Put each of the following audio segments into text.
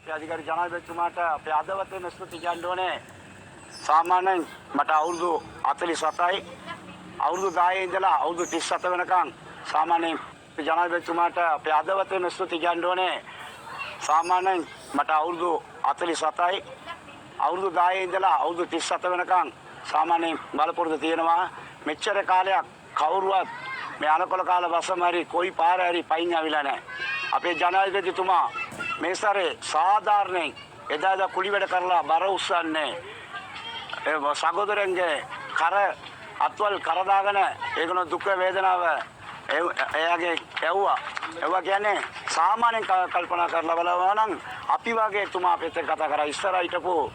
අධිකාරී ජනාධිපතිතුමාට අපේ අදවතේම ස්තුති කියන්න ඕනේ. සාමාන්‍යයෙන් මට අවුරුදු 47යි. අවුරුදු 10 ඉඳලා අවුරුදු 37 වෙනකන් සාමාන්‍යයෙන් ජනාධිපතිතුමාට අපේ අදවතේම ස්තුති කියන්න ඕනේ. සාමාන්‍යයෙන් මට අවුරුදු 47යි. අවුරුදු 10 ඉඳලා අවුරුදු 37 වෙනකන් සාමාන්‍යයෙන් බලපොරොත්තු තියෙනවා. මෙච්චර කාලයක් කවුරුවත් මේ අනකොල කාල වසම හරි කොයි පාර හරි පයින් ආවිලා නැහැ. අපේ ජනාධිපතිතුමා මේ සැරේ සාධාරණයෙන් එදා කුලි වැඩ කරලා බර උස්සන්නේ සහෝදරයන්ගේ කර අත්වල් කරදාගෙන ඒකන දුක් වේදනාව එයාගේ ඇව්වා. ඒවා කියන්නේ සාමාන්‍යයෙන් කල්පනා කරලා බලනවා නම් අපි වගේ තුමා අපිට කතා කරා ඉස්සර හිටපු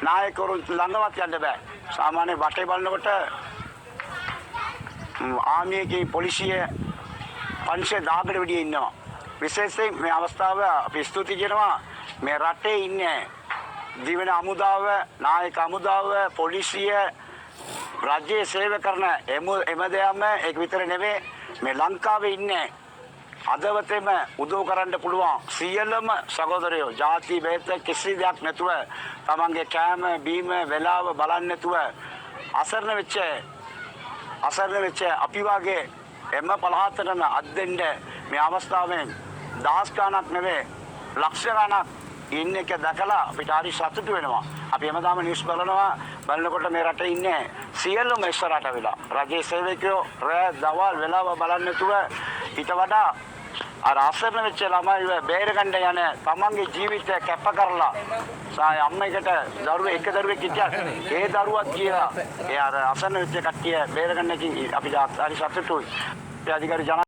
නායකවරු ළඟවත් යන්න බෑ. සාමාන්‍ය වටේ බලනකොට ආමියගේ පොලිසිය 500කට වැඩි ඉන්නවා. විශේෂයෙන් මේ අවස්ථාව අපි ස්තුති කරනවා මේ රටේ ඉන්නේ දිවෙන අමුදාව, නායක අමුදාව, පොලිසිය, රාජ්‍ය සේවය කරන එමෙදයන්ම ඒක විතර නෙවෙයි මේ ලංකාවේ ඉන්නේ අදවතේම උදව් කරන්න පුළුවන් සියලුම සහෝදරයෝ ಜಾති බේත කිසි දෙයක් නැතුව තමන්ගේ කෑම බීම වෙලාව බලන්නේ නැතුව අසරණ වෙච්ච අපි වාගේ එම පළාතටම අද්දෙන්න මේ අවස්ථාවෙන් දහස් ගණක් නෙවෙයි ලක්ෂ ගණක් ඉන්න එක දැකලා අපිට හරි සතුටු වෙනවා. අපි හැමදාම නිවුස් බලනකොට මේ රටේ ඉන්නේ සියලුම ඉස්සරහට වෙලා රජයේ සේවකයෝ රෑ දවල් වෙලාව බලන්නේ නැතුව ඊට වඩා අර අසරණ වෙච්ච ළමයිව බේරගන්න යන තමන්ගේ ජීවිතය කැප කරලා අම්මයකට එක දරුවෙක් හිටියත් ඒ දරුවත් කියලා ඒ අර අසරණ වෙච්ච කට්ටිය බේරගන්න අපි හරි සතුටුයි. ඒ අධිකාරී